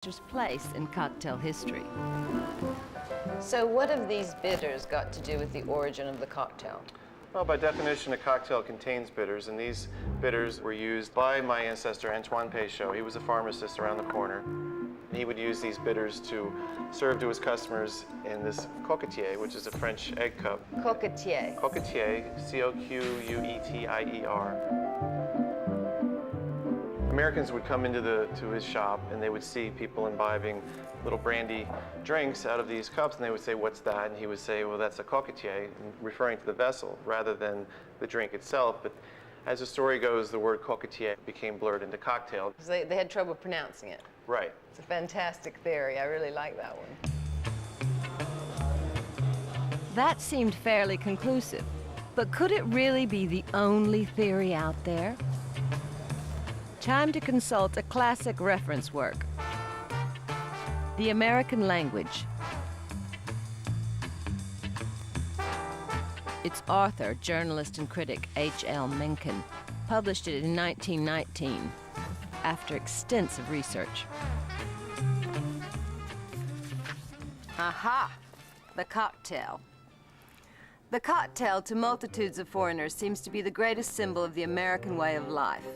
place in cocktail history. So what have these bitters got to do with the origin of the cocktail? Well, by definition, a cocktail contains bitters, and these bitters were used by my ancestor, Antoine Peychaud. He was a pharmacist around the corner. He would use these bitters to serve to his customers in this coquetier, which is a French egg cup. Coquetier. Coquetier, C-O-Q-U-E-T-I-E-R. Americans would come into his shop and they would see people imbibing little brandy drinks out of these cups, and they would say, "What's that?" And he would say, "Well, that's a coquetier," referring to the vessel rather than the drink itself. But as the story goes, the word coquetier became blurred into cocktail. They had trouble pronouncing it. Right. It's a fantastic theory. I really like that one. That seemed fairly conclusive, but could it really be the only theory out there? Time to consult a classic reference work, The American Language. Its author, journalist and critic H.L. Mencken, published it in 1919 after extensive research. Aha! The cocktail. The cocktail to multitudes of foreigners seems to be the greatest symbol of the American way of life.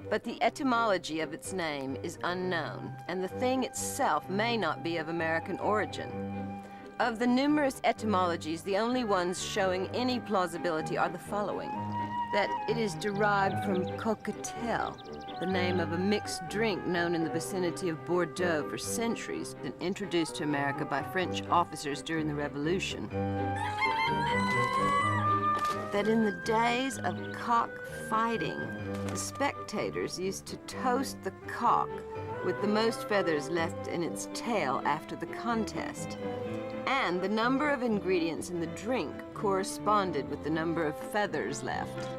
But the etymology of its name is unknown, and the thing itself may not be of American origin. Of the numerous etymologies, the only ones showing any plausibility are the following: that it is derived from cocktail, the name of a mixed drink known in the vicinity of Bordeaux for centuries and introduced to America by French officers during the Revolution. That in the days of cockfighting, the spectators used to toast the cock with the most feathers left in its tail after the contest. And the number of ingredients in the drink corresponded with the number of feathers left.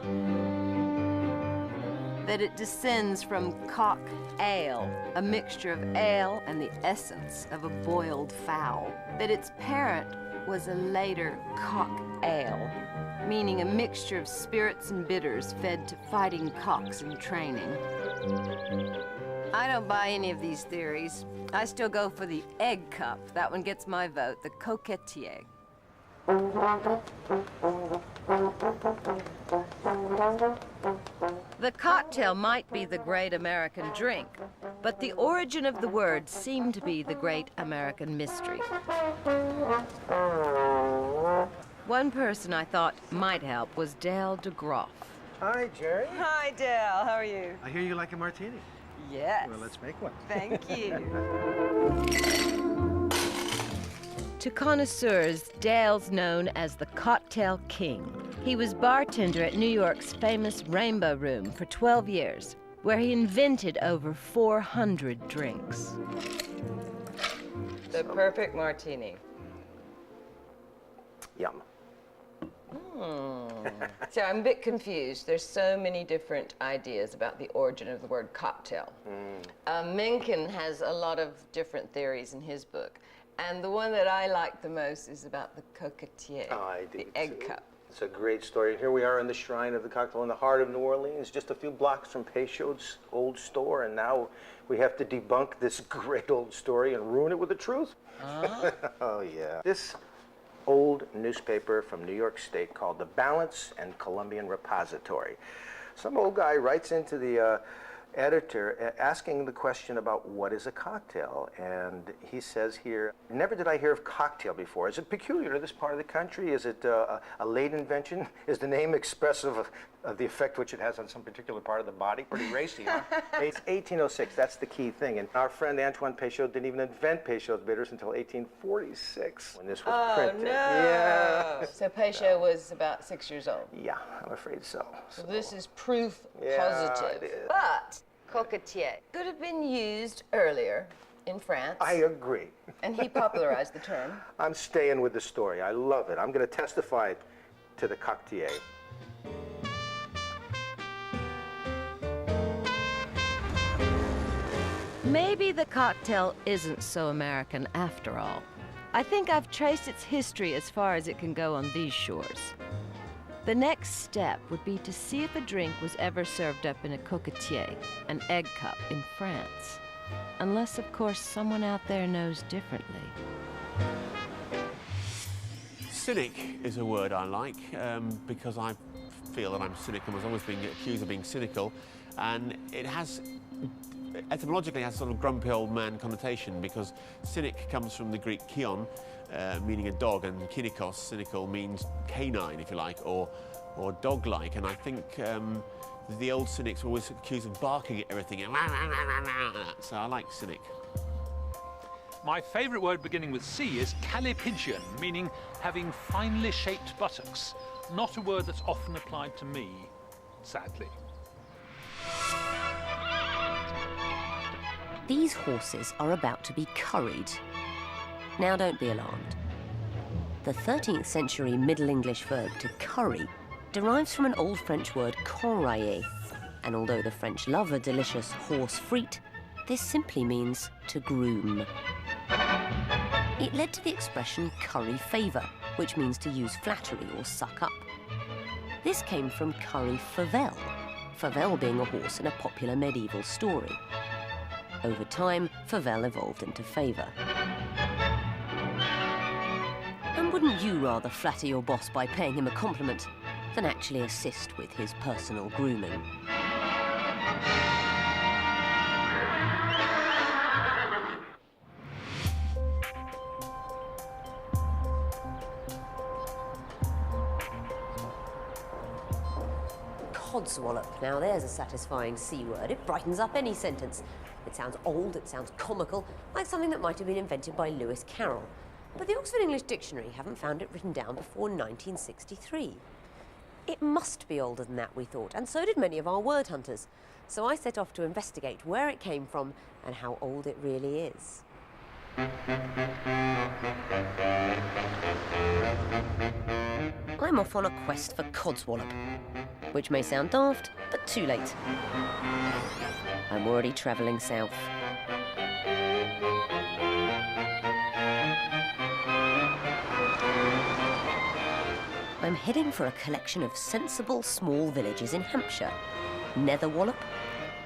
That it descends from cock ale, a mixture of ale and the essence of a boiled fowl. That its parent was a later cock ale, meaning a mixture of spirits and bitters fed to fighting cocks in training. I don't buy any of these theories. I still go for the egg cup. That one gets my vote, the coquetier. The cocktail might be the great American drink, but the origin of the word seemed to be the great American mystery. One person I thought might help was Dale DeGroff. Hi, Jerry. Hi, Dale. How are you? I hear you like a martini. Yes. Well, let's make one. Thank you. To connoisseurs, Dale's known as the Cocktail King. He was bartender at New York's famous Rainbow Room for 12 years, where he invented over 400 drinks. The perfect martini. Yum. So I'm a bit confused. There's so many different ideas about the origin of the word cocktail. Mencken has a lot of different theories in his book. And the one that I like the most is about the coquetier, the egg cup. It's a great story. Here we are in the shrine of the cocktail in the heart of New Orleans, just a few blocks from Peychaud's old store, and now we have to debunk this great old story and ruin it with the truth. Oh, yeah. This old newspaper from New York State called the Balance and Columbian Repository. Some old guy writes into the editor asking the question about what is a cocktail, and he says here, "Never did I hear of cocktail before. Is it peculiar to this part of the country? Is it a late invention? Is the name expressive of the effect which it has on some particular part of the body?" Pretty racy, huh? It's 1806, that's the key thing, and our friend Antoine Peychaud didn't even invent Peychaud's bitters until 1846 when this was printed. No. Yeah. So Peychaud was about 6 years old. Yeah, I'm afraid so. So this is proof Yeah, positive. it is. But coquetier could have been used earlier in France. I agree. And he popularized the term. I'm staying with the story. I love it. I'm going to testify to the cocktail. Maybe the cocktail isn't so American after all. I think I've traced its history as far as it can go on these shores. The next step would be to see if a drink was ever served up in a coquetier, an egg cup, in France. Unless, of course, someone out there knows differently. Cynic is a word I like because I feel that I'm cynical. I was always being accused of being cynical, and it has, etymologically, has sort of grumpy old man connotation because cynic comes from the Greek kion, meaning a dog, and kynikos, cynical, means canine, if you like, or dog-like. And I think the old cynics were always accused of barking at everything. So I like cynic. My favourite word beginning with C is callipygian, meaning having finely shaped buttocks. Not a word that's often applied to me, sadly. These horses are about to be curried. Now don't be alarmed. The 13th century Middle English verb to curry derives from an Old French word corrailler, and although the French love a delicious horse frite, this simply means to groom. It led to the expression curry favour, which means to use flattery or suck up. This came from curry favelle, favelle being a horse in a popular medieval story. Over time, favelle evolved into favour. And wouldn't you rather flatter your boss by paying him a compliment than actually assist with his personal grooming? Codswallop. Now there's a satisfying C word. It brightens up any sentence. It sounds old, it sounds comical, like something that might have been invented by Lewis Carroll. But the Oxford English Dictionary haven't found it written down before 1963. It must be older than that, we thought, and so did many of our word hunters. So I set off to investigate where it came from and how old it really is. I'm off on a quest for codswallop, which may sound daft, but too late. I'm already travelling south. I'm heading for a collection of sensible small villages in Hampshire: Netherwallop,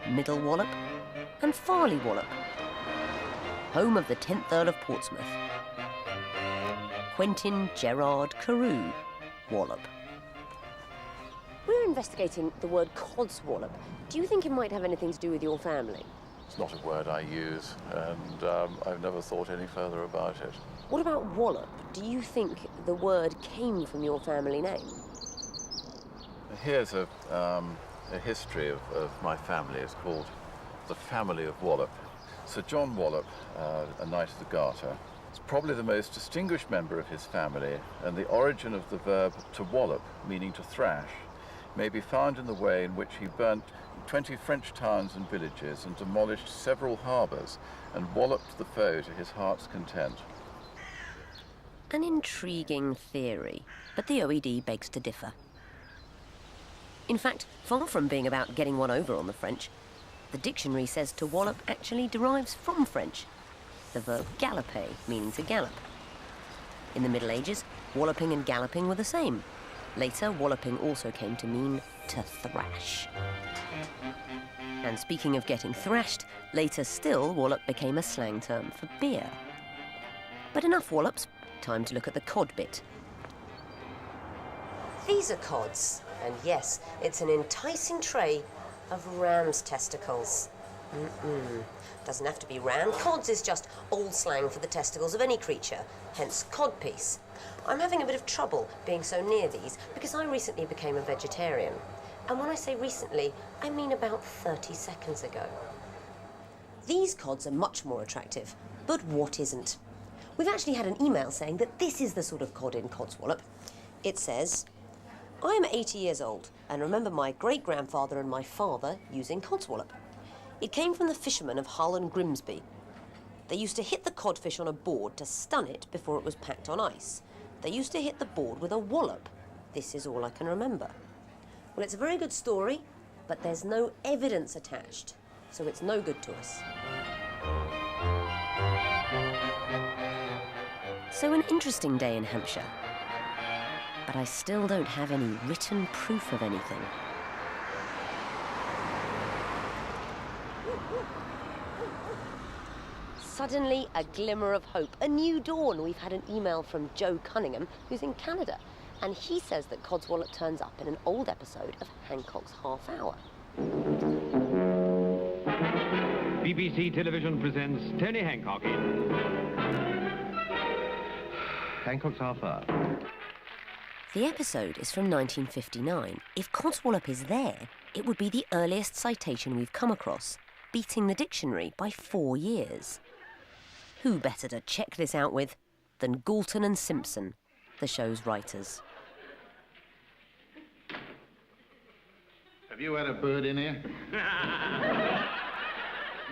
Middlewallop, and Farleywallop, home of the 10th Earl of Portsmouth, Quentin Gerard Carew Wallop. We're investigating the word codswallop. Do you think it might have anything to do with your family? It's not a word I use, and I've never thought any further about it. What about wallop? Do you think the word came from your family name? Here's a history of my family. It's called the family of Wallop. Sir John Wallop, a Knight of the Garter, is probably the most distinguished member of his family, and the origin of the verb to wallop, meaning to thrash, may be found in the way in which he burnt 20 French towns and villages and demolished several harbours and walloped the foe to his heart's content. An intriguing theory, but the OED begs to differ. In fact, far from being about getting one over on the French, the dictionary says to wallop actually derives from French, the verb galloper, meaning to gallop. In the Middle Ages, walloping and galloping were the same. Later, walloping also came to mean to thrash. And speaking of getting thrashed, later still, wallop became a slang term for beer. But enough wallops, time to look at the cod bit. These are cods, and yes, it's an enticing tray of ram's testicles. Doesn't have to be ram. Cods is just old slang for the testicles of any creature, hence codpiece. I'm having a bit of trouble being so near these because I recently became a vegetarian. And when I say recently, I mean about 30 seconds ago. These cods are much more attractive, but what isn't? We've actually had an email saying that this is the sort of cod in codswallop. It says, I'm 80 years old and remember my great-grandfather and my father using codswallop. It came from the fishermen of Hull and Grimsby. They used to hit the codfish on a board to stun it before it was packed on ice. They used to hit the board with a wallop. This is all I can remember. Well, it's a very good story, but there's no evidence attached, so it's no good to us. So an interesting day in Hampshire, but I still don't have any written proof of anything. Suddenly, a glimmer of hope, a new dawn. We've had an email from Joe Cunningham, who's in Canada, and he says that Codswallop turns up in an old episode of Hancock's Half Hour. BBC Television presents Tony Hancock in Hancock's Half Hour. The episode is from 1959. If Codswallop is there, it would be the earliest citation we've come across, beating the dictionary by 4 years. Who better to check this out with than Galton and Simpson, the show's writers? Have you had a bird in here?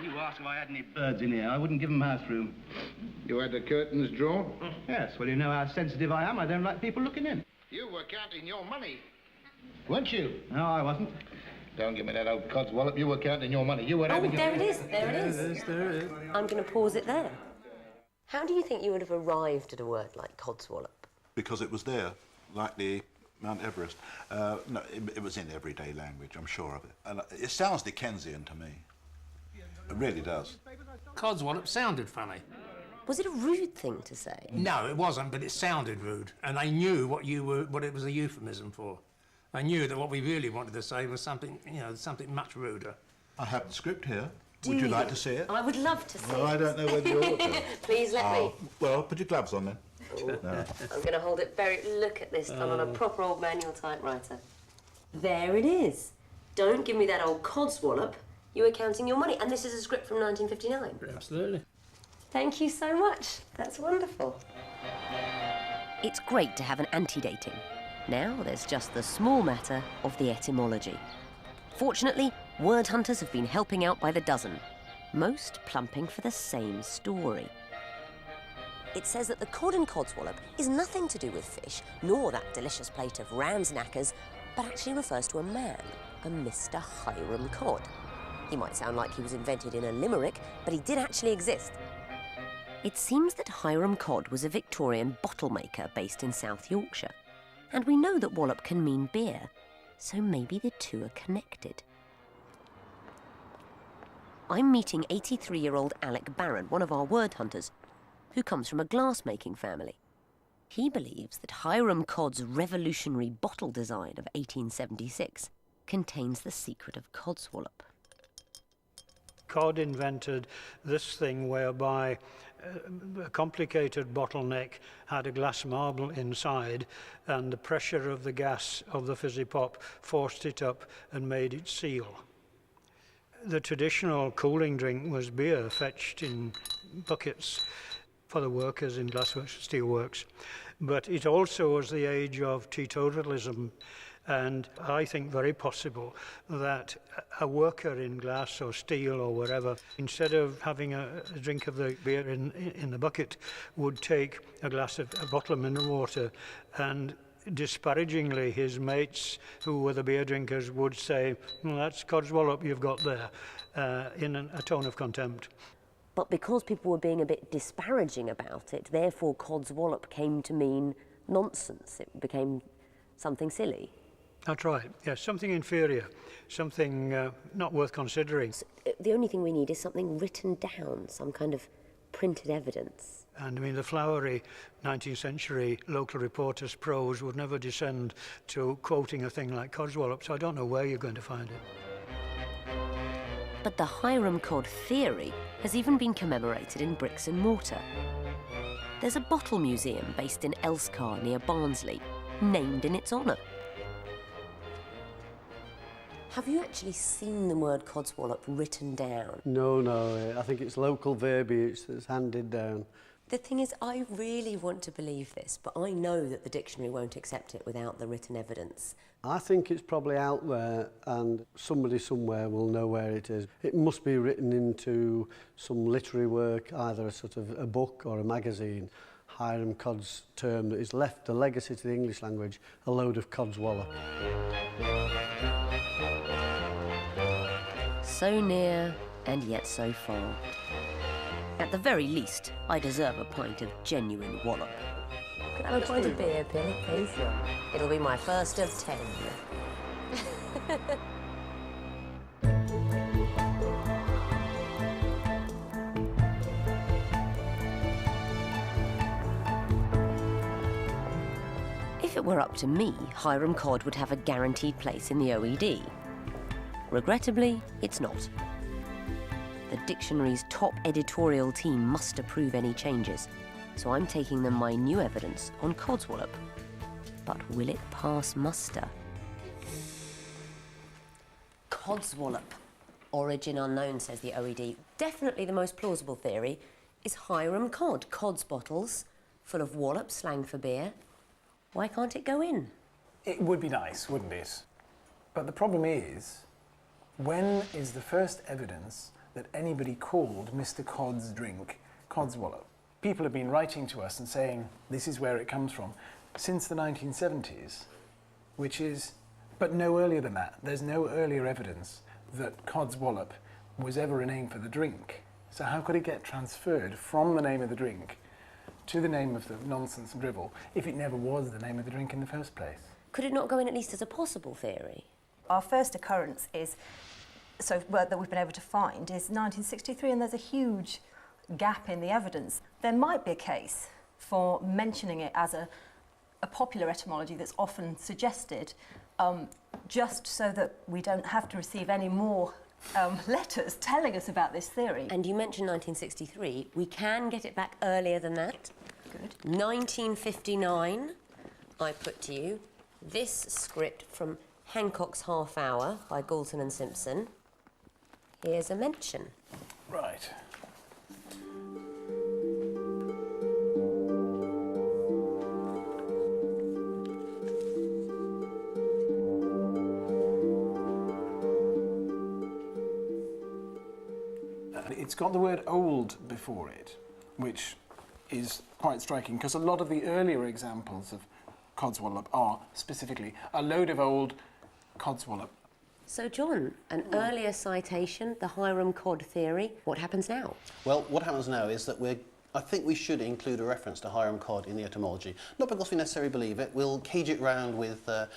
You asked if I had any birds in here. I wouldn't give them house room. You had the curtains drawn? Yes, well, you know how sensitive I am. I don't like people looking in. You were counting your money. Weren't you? No, I wasn't. Don't give me that old codswallop. You were counting your money. You were having... There it is. There it is. There it is. I'm going to pause it there. How do you think you would have arrived at a word like Codswallop? Because it was there, like the Mount Everest. No, it was in everyday language, I'm sure of it. And it sounds Dickensian to me. It really does. Codswallop sounded funny. Was it a rude thing to say? No, it wasn't, but it sounded rude. And I knew what it was a euphemism for. I knew that what we really wanted to say was something, something much ruder. I have the script here. Would you like to see it? I would love to see it. Well, I don't know whether you ought to. Please let me. Well, put your gloves on then. No. I'm going to hold it very... Look at this. I'm on a proper old manual typewriter. There it is. Don't give me that old Codswallop. You were counting your money. And this is a script from 1959. Absolutely. Thank you so much. That's wonderful. It's great to have an antedating. Now there's just the small matter of the etymology. Fortunately, word hunters have been helping out by the dozen, most plumping for the same story. It says that the cod in Codswallop is nothing to do with fish, nor that delicious plate of ram's knackers, but actually refers to a man, a Mr. Hiram Cod. He might sound like he was invented in a limerick, but he did actually exist. It seems that Hiram Cod was a Victorian bottle maker based in South Yorkshire. And we know that wallop can mean beer, so maybe the two are connected. I'm meeting 83-year-old Alec Barron, one of our word hunters, who comes from a glass-making family. He believes that Hiram Cod's revolutionary bottle design of 1876 contains the secret of Codswallop. Cod invented this thing whereby a complicated bottleneck had a glass marble inside, and the pressure of the gas of the fizzy pop forced it up and made it seal. The traditional cooling drink was beer fetched in buckets for the workers in glassworks, steelworks. But it also was the age of teetotalism, and I think very possible that a worker in glass or steel or wherever, instead of having a drink of the beer in the bucket, would take a bottle of mineral water, and disparagingly his mates who were the beer drinkers would say, well, that's Codswallop you've got there, in a tone of contempt. But because people were being a bit disparaging about it, therefore Codswallop came to mean nonsense. It became something silly. That's right, yes, something inferior, something not worth considering. So, the only thing we need is something written down, some kind of printed evidence. And I mean, the flowery 19th century local reporter's prose would never descend to quoting a thing like Codswallop, so I don't know where you're going to find it. But the Hiram Cod theory has even been commemorated in bricks and mortar. There's a bottle museum based in Elscar near Barnsley, named in its honour. Have you actually seen the word Codswallop written down? No, I think it's local verbiage that's handed down. The thing is, I really want to believe this, but I know that the dictionary won't accept it without the written evidence. I think it's probably out there, and somebody somewhere will know where it is. It must be written into some literary work, either a sort of a book or a magazine. Hiram Cod's term that has left a legacy to the English language, a load of Codswallop. So near, and yet so far. At the very least, I deserve a pint of genuine wallop. Could I have a pint of beer, Billy, please? It'll be my first of 10. If it were up to me, Hiram cod would have a guaranteed place in the OED. Regrettably, it's not. The dictionary's top editorial team must approve any changes, so I'm taking them my new evidence on codswallop. But will it pass muster? Codswallop. Origin unknown, says the OED. Definitely the most plausible theory is Hiram cod. Cod's bottles, full of wallop, slang for beer. Why can't it go in? It would be nice, wouldn't it? But the problem is, when is the first evidence that anybody called Mr. Cod's drink codswallop? People have been writing to us and saying this is where it comes from since the 1970s, which is, but no earlier than that. There's no earlier evidence that codswallop was ever a name for the drink. So how could it get transferred from the name of the drink to the name of the nonsense and drivel if it never was the name of the drink in the first place? Could it not go in at least as a possible theory? Our first occurrence is, that we've been able to find, is 1963, and there's a huge gap in the evidence. There might be a case for mentioning it as a popular etymology that's often suggested, just so that we don't have to receive any more letters telling us about this theory. And you mentioned 1963. We can get it back earlier than that. Good. 1959, I put to you this script from Hancock's Half Hour by Galton and Simpson. Here's a mention. Right. It's got the word old before it, which is quite striking, because a lot of the earlier examples of codswallop are specifically a load of old codswallop. So, John, an earlier citation, the Hiram cod theory. What happens now? Well, what happens now is that I think we should include a reference to Hiram cod in the etymology. Not because we necessarily believe it. We'll cage it round with a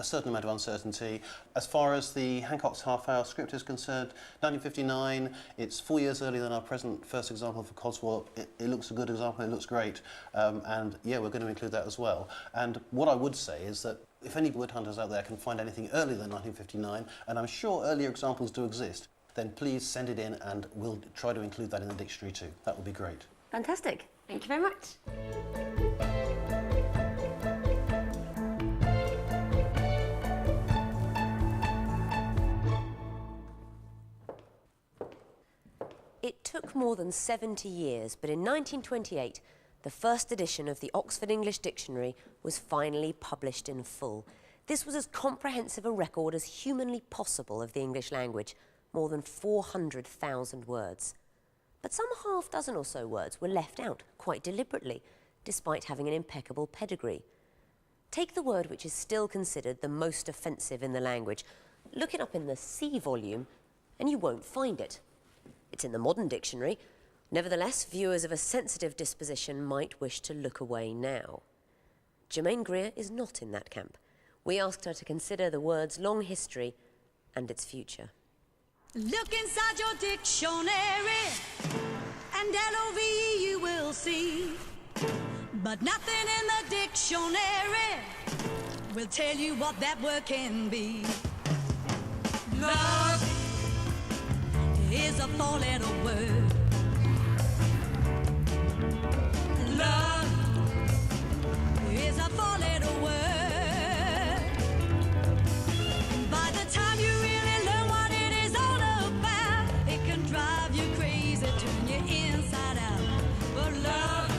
certain amount of uncertainty. As far as the Hancock's Half Hour script is concerned, 1959, it's 4 years earlier than our present first example for codswallop. It looks a good example, it looks great. And yeah, we're going to include that as well. And what I would say is that if any word hunters out there can find anything earlier than 1959, and I'm sure earlier examples do exist, then please send it in and we'll try to include that in the dictionary too. That would be great. Fantastic. Thank you very much. It took more than 70 years, but in 1928, the first edition of the Oxford English Dictionary was finally published in full. This was as comprehensive a record as humanly possible of the English language, more than 400,000 words. But some half dozen or so words were left out, quite deliberately, despite having an impeccable pedigree. Take the word which is still considered the most offensive in the language. Look it up in the C volume, and you won't find it. It's in the modern dictionary. Nevertheless, viewers of a sensitive disposition might wish to look away now. Germaine Greer is not in that camp. We asked her to consider the word's long history and its future. Look inside your dictionary, and L-O-V-E you will see. But nothing in the dictionary will tell you what that word can be. Love is a four-letter word. Love is a four-letter word. By the time you really learn what it is all about, it can drive you crazy, turn you inside out. But love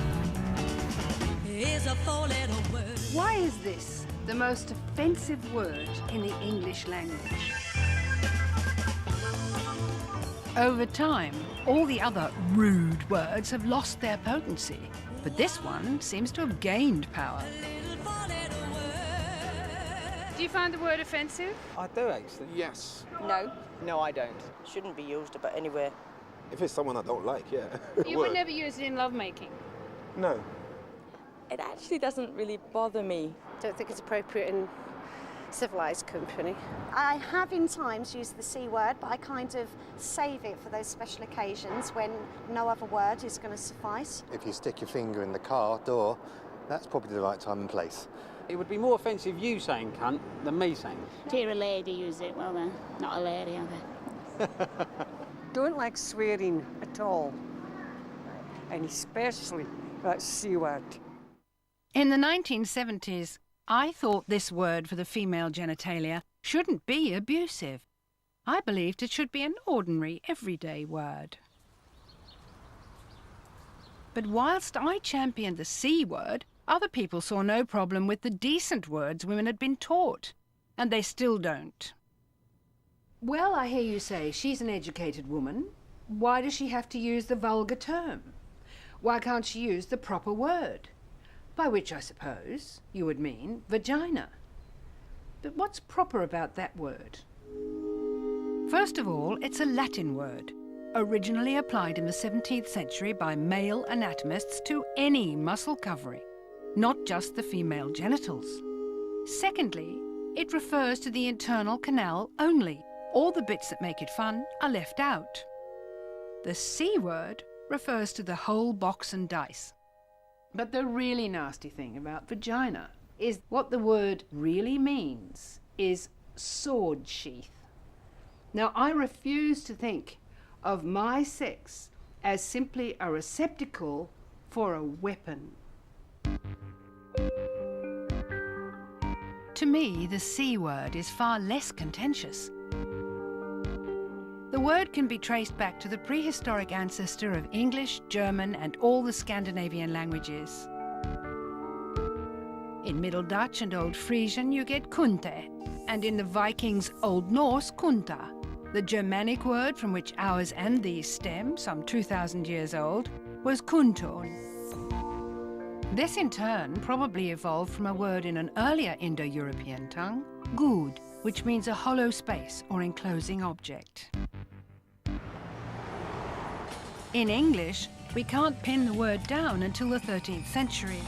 is a four-letter word. Why is this the most offensive word in the English language? Over time, all the other rude words have lost their potency, but this one seems to have gained power. Do you find the word offensive? I do, actually. Yes. No. No, I don't. Shouldn't be used about anywhere. If it's someone I don't like, yeah. You would never use it in lovemaking? No. It actually doesn't really bother me. Don't think it's appropriate in civilised company. I have in times used the C word, but I kind of save it for those special occasions when no other word is going to suffice. If you stick your finger in the car door, that's probably the right time and place. It would be more offensive you saying cunt than me saying it. To hear a lady use it, well, they're not a lady, are they? Don't like swearing at all, and especially that C word. In the 1970s, I thought this word for the female genitalia shouldn't be abusive. I believed it should be an ordinary, everyday word. But whilst I championed the C word, other people saw no problem with the decent words women had been taught, and they still don't. Well, I hear you say she's an educated woman. Why does she have to use the vulgar term? Why can't she use the proper word? By which I suppose you would mean vagina. But what's proper about that word? First of all, it's a Latin word, originally applied in the 17th century by male anatomists to any muscle covering, not just the female genitals. Secondly, it refers to the internal canal only. All the bits that make it fun are left out. The C word refers to the whole box and dice. But the really nasty thing about vagina is what the word really means is sword sheath. Now, I refuse to think of my sex as simply a receptacle for a weapon. To me, the C word is far less contentious. The word can be traced back to the prehistoric ancestor of English, German, and all the Scandinavian languages. In Middle Dutch and Old Frisian, you get kunte, and in the Vikings' Old Norse, kunta. The Germanic word from which ours and these stem, some 2,000 years old, was kunton. This in turn probably evolved from a word in an earlier Indo-European tongue, gud, which means a hollow space or enclosing object. In English, we can't pin the word down until the 13th century.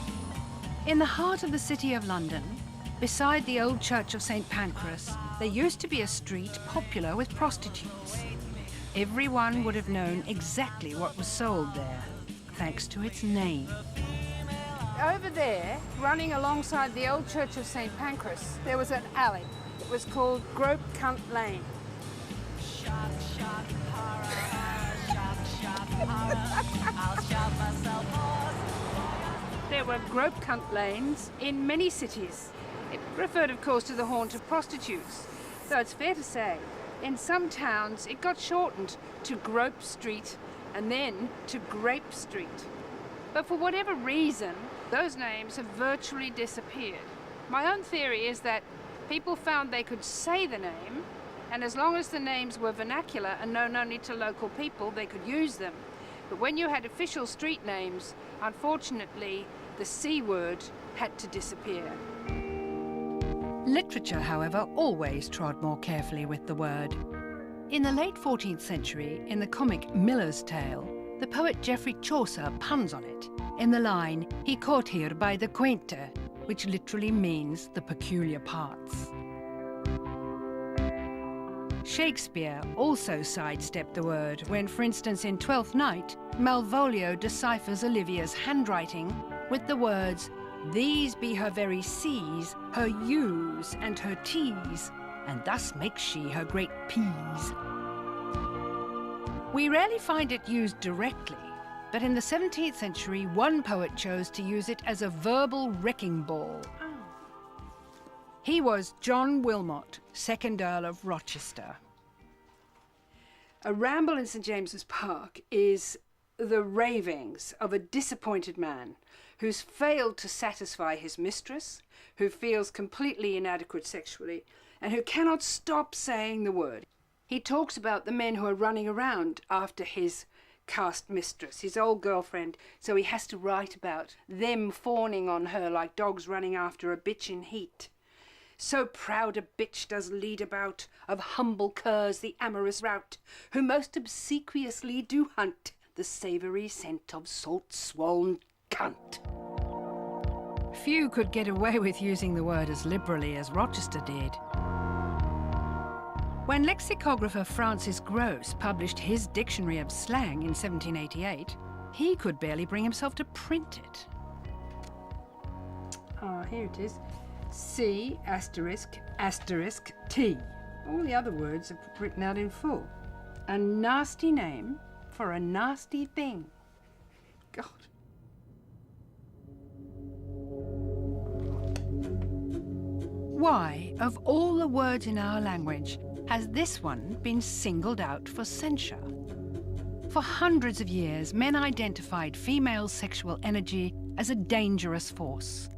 In the heart of the City of London, beside the old church of St. Pancras, there used to be a street popular with prostitutes. Everyone would have known exactly what was sold there, thanks to its name. Over there, running alongside the old church of St. Pancras, there was an alley. It was called Grope Cunt Lane. There were Grope Cunt Lanes in many cities. It referred, of course, to the haunt of prostitutes. Though it's fair to say, in some towns it got shortened to Grope Street and then to Grape Street. But for whatever reason, those names have virtually disappeared. My own theory is that people found they could say the name, and as long as the names were vernacular and known only to local people, they could use them. But when you had official street names, unfortunately, the C word had to disappear. Literature, however, always trod more carefully with the word. In the late 14th century, in the comic Miller's Tale, the poet Geoffrey Chaucer puns on it in the line, "He caught here by the quainte," which literally means the peculiar parts. Shakespeare also sidestepped the word when, for instance, in Twelfth Night, Malvolio deciphers Olivia's handwriting with the words, "These be her very C's, her U's, and her T's, and thus makes she her great P's." We rarely find it used directly, but in the 17th century, one poet chose to use it as a verbal wrecking ball. He was John Wilmot, 2nd Earl of Rochester. A ramble in St. James's Park is the ravings of a disappointed man who's failed to satisfy his mistress, who feels completely inadequate sexually, and who cannot stop saying the word. He talks about the men who are running around after his cast mistress, his old girlfriend, so he has to write about them fawning on her like dogs running after a bitch in heat. So proud a bitch does lead about, of humble curs the amorous rout, who most obsequiously do hunt the savoury scent of salt-swoln cunt. Few could get away with using the word as liberally as Rochester did. When lexicographer Francis Gross published his Dictionary of Slang in 1788, he could barely bring himself to print it. Ah, here it is. C asterisk asterisk T. All the other words are written out in full. A nasty name for a nasty thing. God. Why, of all the words in our language, has this one been singled out for censure? For hundreds of years, men identified female sexual energy as a dangerous force.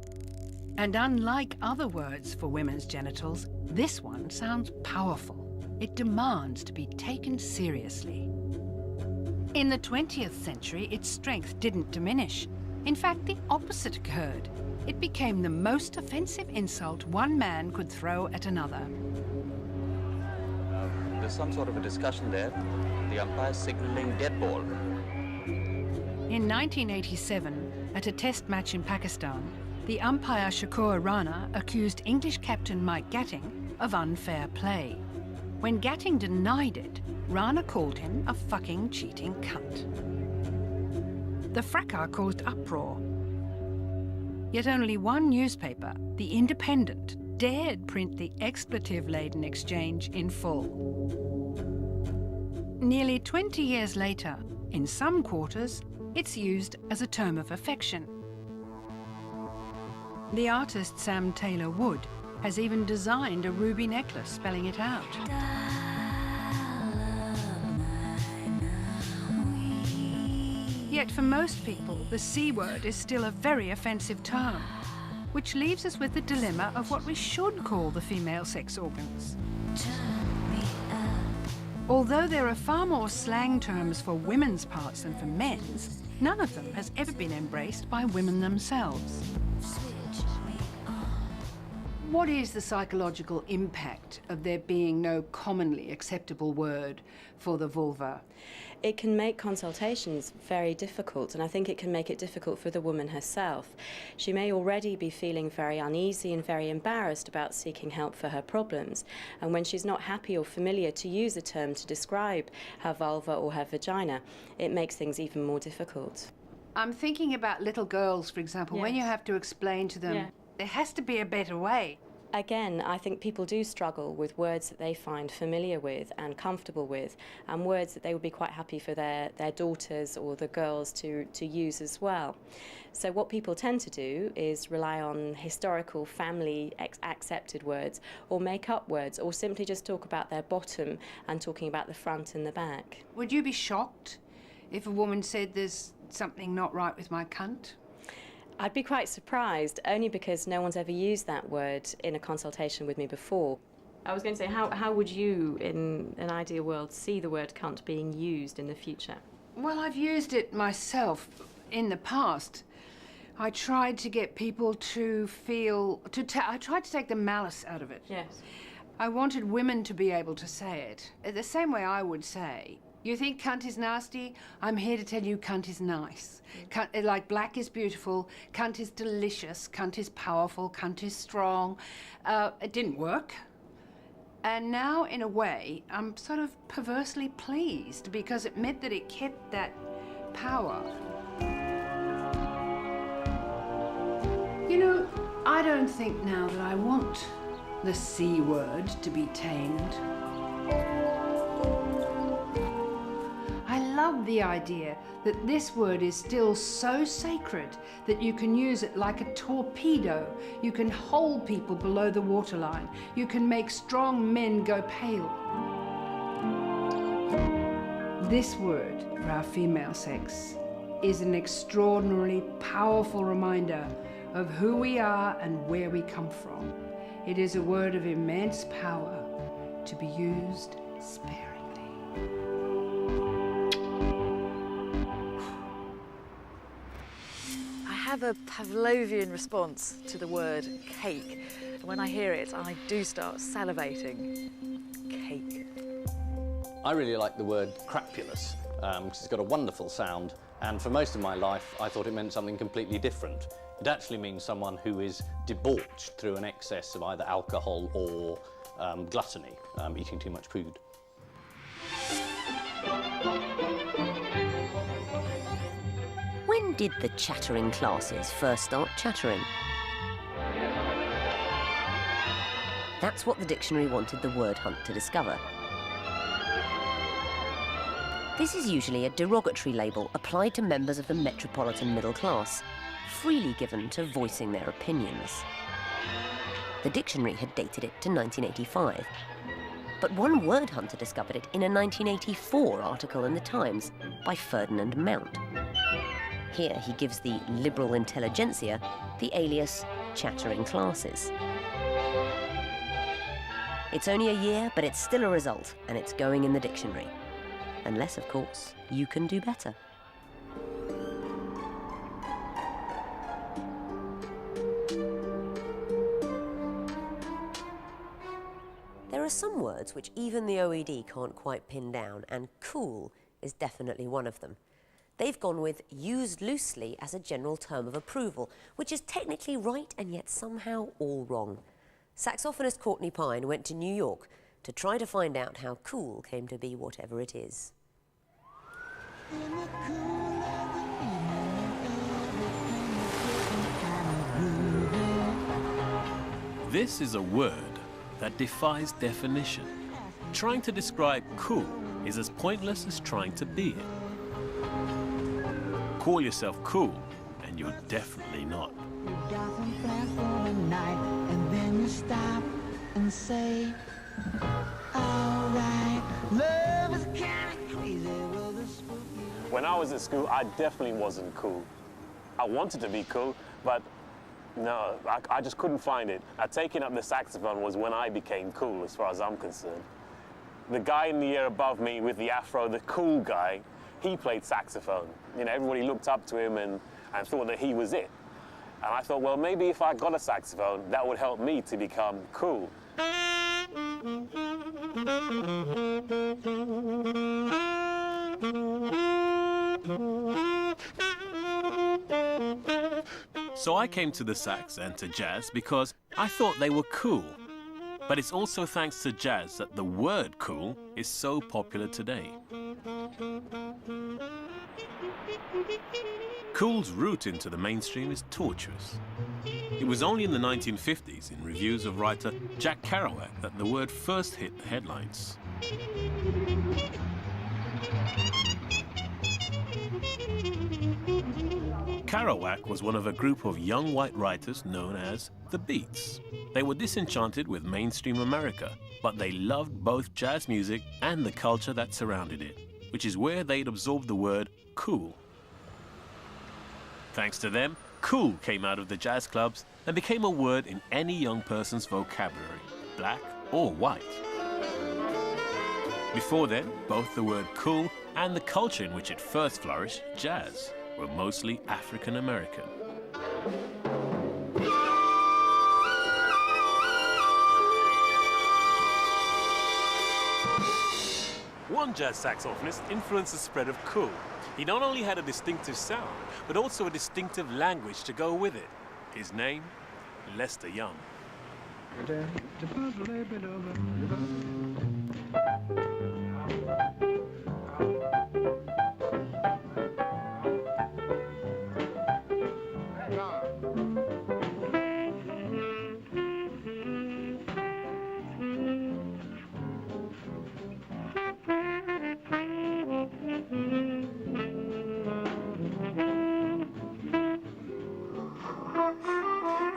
And unlike other words for women's genitals, this one sounds powerful. It demands to be taken seriously. In the 20th century, its strength didn't diminish. In fact, the opposite occurred. It became the most offensive insult one man could throw at another. There's some sort of a discussion there. The umpire's signalling dead ball. In 1987, at a test match in Pakistan, the umpire Shakur Rana accused English captain Mike Gatting of unfair play. When Gatting denied it, Rana called him a fucking cheating cunt. The fracas caused uproar. Yet only one newspaper, The Independent, dared print the expletive-laden exchange in full. Nearly 20 years later, in some quarters, it's used as a term of affection. The artist Sam Taylor Wood has even designed a ruby necklace spelling it out. Yet for most people, the C word is still a very offensive term, which leaves us with the dilemma of what we should call the female sex organs. Although there are far more slang terms for women's parts than for men's, none of them has ever been embraced by women themselves. What is the psychological impact of there being no commonly acceptable word for the vulva? It can make consultations very difficult, and I think it can make it difficult for the woman herself. She may already be feeling very uneasy and very embarrassed about seeking help for her problems, and when she's not happy or familiar to use a term to describe her vulva or her vagina, it makes things even more difficult. I'm thinking about little girls, for example, when you have to explain to them, there has to be a better way. Again, I think people do struggle with words that they find familiar with and comfortable with, and words that they would be quite happy for their daughters or the girls to use as well. So what people tend to do is rely on historical family accepted words, or make up words, or simply just talk about their bottom and talking about the front and the back. Would you be shocked if a woman said there's something not right with my cunt? I'd be quite surprised, only because no one's ever used that word in a consultation with me before. I was going to say, how would you, in an ideal world, see the word cunt being used in the future? Well, I've used it myself in the past. I tried to get people to feel... I tried to take the malice out of it. Yes. I wanted women to be able to say it. The same way I would say, you think cunt is nasty? I'm here to tell you cunt is nice. Cunt, like black is beautiful, cunt is delicious, cunt is powerful, cunt is strong. It didn't work. And now, in a way, I'm sort of perversely pleased because it meant that it kept that power. You know, I don't think now that I want the C word to be tamed. I love the idea that this word is still so sacred that you can use it like a torpedo. You can hold people below the waterline. You can make strong men go pale. This word for our female sex is an extraordinarily powerful reminder of who we are and where we come from. It is a word of immense power to be used sparingly. I have a Pavlovian response to the word cake. When I hear it, I do start salivating. Cake. I really like the word crapulous, because it's got a wonderful sound, and for most of my life I thought it meant something completely different. It actually means someone who is debauched through an excess of either alcohol or gluttony, eating too much food. When did the chattering classes first start chattering? That's what the dictionary wanted the word hunt to discover. This is usually a derogatory label applied to members of the metropolitan middle class, freely given to voicing their opinions. The dictionary had dated it to 1985, but one word hunter discovered it in a 1984 article in the Times by Ferdinand Mount. Here he gives the liberal intelligentsia the alias chattering classes. It's only a year, but it's still a result, and it's going in the dictionary. Unless, of course, you can do better. There are some words which even the OED can't quite pin down, and cool is definitely one of them. They've gone with used loosely as a general term of approval, which is technically right and yet somehow all wrong. Saxophonist Courtney Pine went to New York to try to find out how cool came to be whatever it is. This is a word that defies definition. Trying to describe cool is as pointless as trying to be it. Call yourself cool, and you're definitely not. And then you stop and say, all right, love is kind of crazy. When I was at school, I definitely wasn't cool. I wanted to be cool, but no, I just couldn't find it. Taking up the saxophone was when I became cool, as far as I'm concerned. The guy in the year above me with the afro, the cool guy, he played saxophone. You know, everybody looked up to him and thought that he was it. And I thought, well, maybe if I got a saxophone, that would help me to become cool. So I came to the sax and to jazz because I thought they were cool. But it's also thanks to jazz that the word cool is so popular today. Cool's route into the mainstream is tortuous. It was only in the 1950s, in reviews of writer Jack Kerouac, that the word first hit the headlines. Kerouac was one of a group of young white writers known as the Beats. They were disenchanted with mainstream America, but they loved both jazz music and the culture that surrounded it, which is where they'd absorbed the word cool. Thanks to them, cool came out of the jazz clubs and became a word in any young person's vocabulary, black or white. Before then, both the word cool and the culture in which it first flourished, jazz, were mostly African American. One jazz saxophonist influenced the spread of cool. He not only had a distinctive sound, but also a distinctive language to go with it. His name, Lester Young.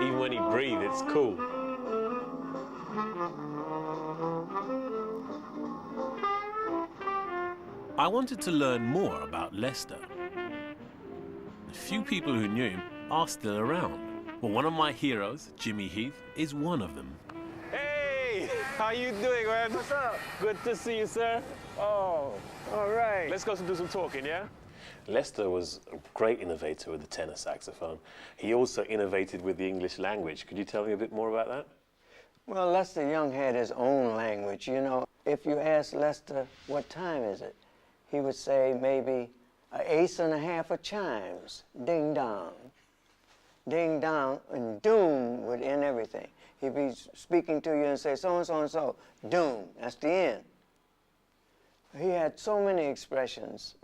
Even when he breathes, it's cool. I wanted to learn more about Lester. The few people who knew him are still around, but one of my heroes, Jimmy Heath, is one of them. Hey, how you doing, man? What's up? Good to see you, sir. Oh, all right. Let's go do some talking, yeah? Lester was a great innovator with the tenor saxophone. He also innovated with the English language. Could you tell me a bit more about that? Well, Lester Young had his own language. You know, if you ask Lester, what time is it? He would say maybe an ace and a half of chimes. Ding dong. Ding dong, and doom would end everything. He'd be speaking to you and say so and so and so. Doom, that's the end. He had so many expressions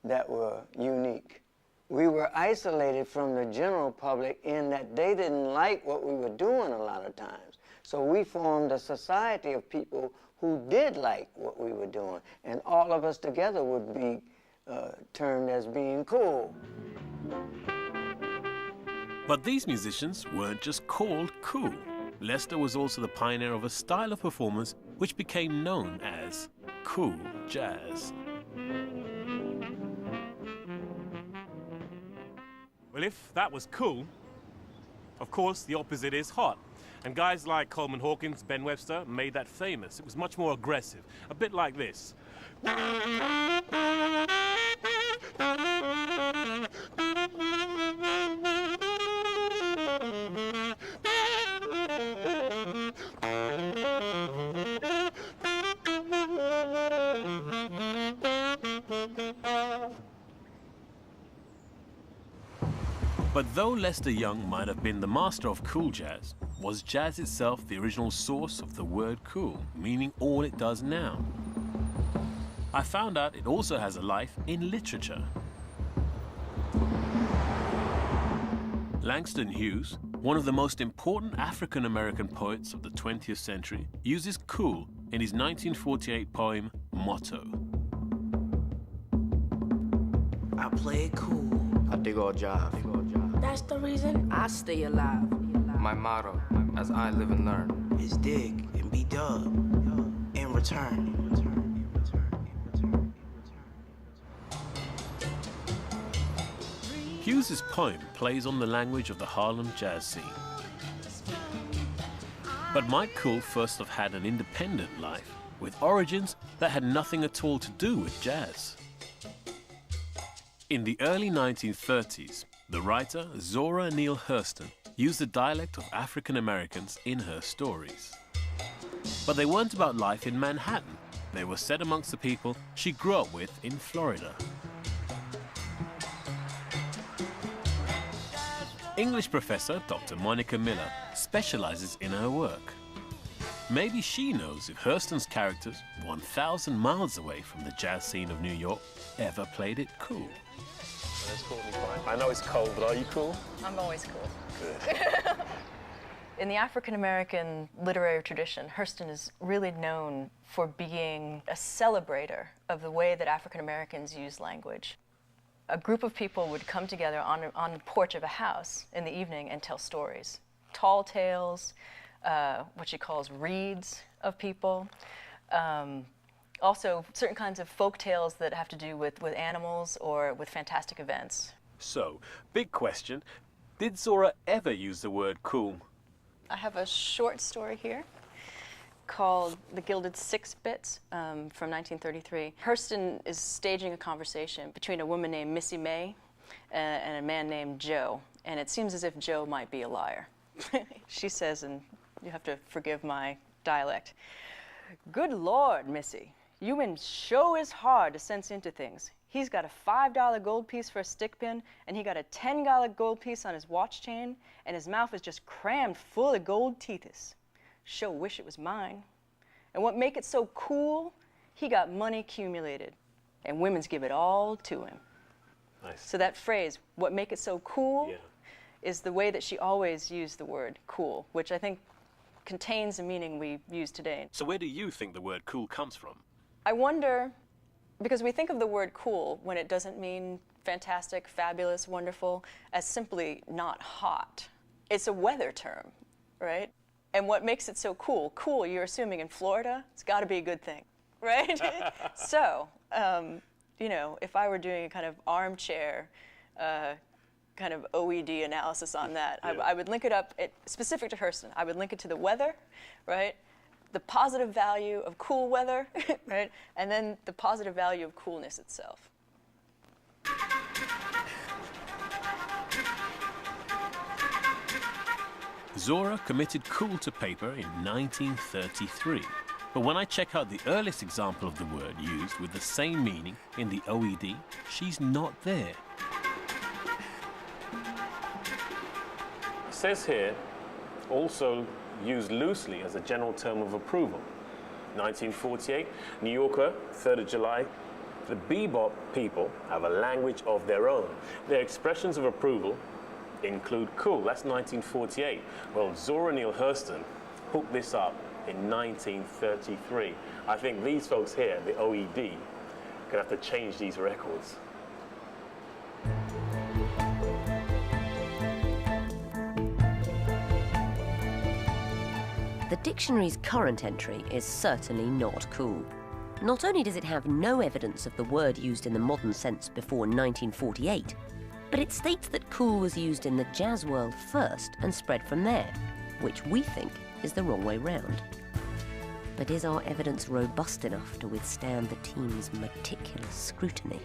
that were unique. We were isolated from the general public in that they didn't like what we were doing a lot of times. So we formed a society of people who did like what we were doing, and all of us together would be termed as being cool. But these musicians weren't just called cool. Lester was also the pioneer of a style of performance which became known as cool jazz. Well, if that was cool, of course the opposite is hot. And guys like Coleman Hawkins, Ben Webster made that famous. It was much more aggressive, a bit like this. But though Lester Young might have been the master of cool jazz, was jazz itself the original source of the word cool, meaning all it does now? I found out it also has a life in literature. Langston Hughes, one of the most important African-American poets of the 20th century, uses cool in his 1948 poem, Motto. I play it cool. I dig all jive. That's the reason I stay alive. My motto, as I live and learn, is dig and be dug in return. Hughes's poem plays on the language of the Harlem jazz scene. But might cool first have had an independent life, with origins that had nothing at all to do with jazz? In the early 1930s, the writer Zora Neale Hurston used the dialect of African Americans in her stories. But they weren't about life in Manhattan. They were set amongst the people she grew up with in Florida. English professor Dr. Monica Miller specializes in her work. Maybe she knows if Hurston's characters, 1,000 miles away from the jazz scene of New York, ever played it cool. That's totally fine. I know it's cold, but are you cool? I'm always cool. Good. In the African-American literary tradition, Hurston is really known for being a celebrator of the way that African-Americans use language. A group of people would come together on the porch of a house in the evening and tell stories. Tall tales, what she calls reads of people. Also, certain kinds of folk tales that have to do with animals or with fantastic events. So, big question, did Zora ever use the word cool? I have a short story here called The Gilded Six Bits from 1933. Hurston is staging a conversation between a woman named Missy May and a man named Joe, and it seems as if Joe might be a liar. She says, and you have to forgive my dialect, "Good Lord, Missy, you men sure is hard to sense into things. He's got a $5 gold piece for a stick pin, and he got a $10 gold piece on his watch chain, and his mouth is just crammed full of gold teethus. Sure wish it was mine. And what make it so cool, he got money accumulated, and women's give it all to him." Nice. So that phrase, what make it so cool, is the way that she always used the word cool, which I think contains a meaning we use today. So where do you think the word cool comes from? I wonder, because we think of the word cool when it doesn't mean fantastic, fabulous, wonderful, as simply not hot. It's a weather term, right? And what makes it so cool? Cool, you're assuming in Florida, it's got to be a good thing, right? So, you know, if I were doing a kind of armchair kind of OED analysis on that, I would link it up, specific to Hurston, I would link it to the weather, right? The positive value of cool weather, right? And then the positive value of coolness itself. Zora committed cool to paper in 1933. But when I check out the earliest example of the word used with the same meaning in the OED, she's not there. It says here, also used loosely as a general term of approval. 1948, New Yorker, 3rd of July. The bebop people have a language of their own. Their expressions of approval include cool. That's 1948. Well, Zora Neale Hurston hooked this up in 1933. I think these folks here, the OED, gonna have to change these records. The dictionary's current entry is certainly not cool. Not only does it have no evidence of the word used in the modern sense before 1948, but it states that cool was used in the jazz world first and spread from there, which we think is the wrong way round. But is our evidence robust enough to withstand the team's meticulous scrutiny?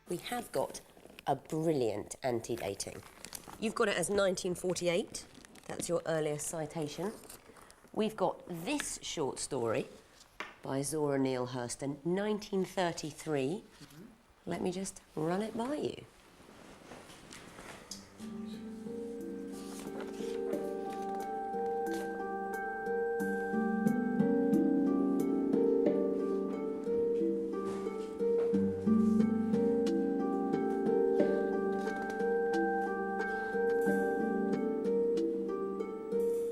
We have got a brilliant anti-dating. You've got it as 1948. That's your earliest citation. We've got this short story by Zora Neale Hurston, 1933. Let me just run it by you.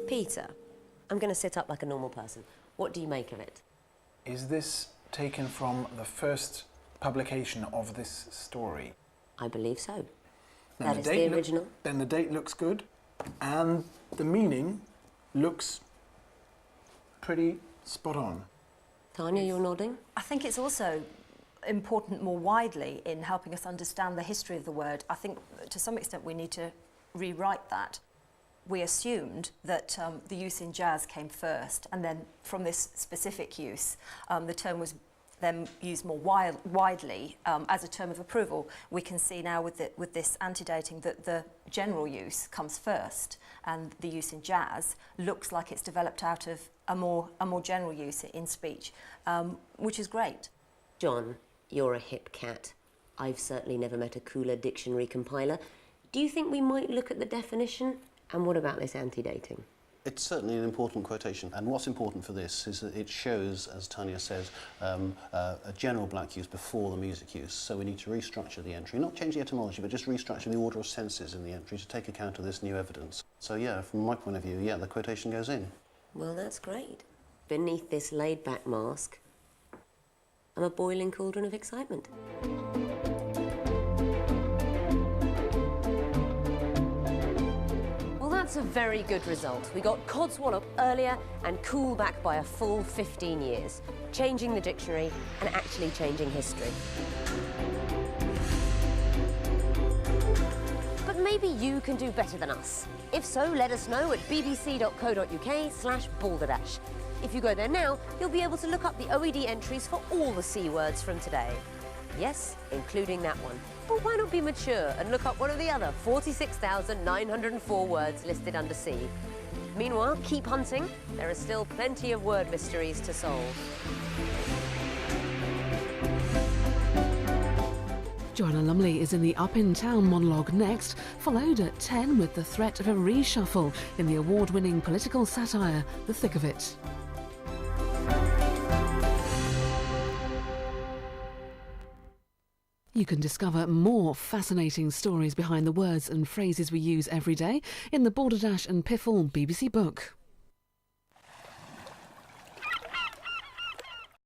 Peter, I'm going to sit up like a normal person. What do you make of it? Is this taken from the first publication of this story? I believe so. Then That is the original. Then the date looks good, and the meaning looks pretty spot on. Tanya, you're nodding? I think it's also important more widely in helping us understand the history of the word. I think to some extent we need to rewrite that. We assumed that the use in jazz came first, and then from this specific use, the term was then used more widely as a term of approval. We can see now with this antedating that the general use comes first, and the use in jazz looks like it's developed out of a more general use in speech, which is great. John, you're a hip cat. I've certainly never met a cooler dictionary compiler. Do you think we might look at the definition? And what about this antedating? It's certainly an important quotation, and what's important for this is that it shows, as Tanya says, a general black use before the music use. So we need to restructure the entry, not change the etymology, but just restructure the order of senses in the entry to take account of this new evidence. So yeah, from my point of view, yeah, the quotation goes in. Well, that's great. Beneath this laid-back mask, I'm a boiling cauldron of excitement. That's a very good result. We got Codswallop earlier and cool back by a full 15 years, changing the dictionary and actually changing history. But maybe you can do better than us. If so, let us know at bbc.co.uk/balderdash. If you go there now, you'll be able to look up the OED entries for all the C words from today. Yes, including that one. But why not be mature and look up one of the other 46,904 words listed under C? Meanwhile, keep hunting. There are still plenty of word mysteries to solve. Joanna Lumley is in the Up in Town monologue next, followed at 10 with the threat of a reshuffle in the award-winning political satire, The Thick of It. You can discover more fascinating stories behind the words and phrases we use every day in the Balderdash and Piffle BBC book.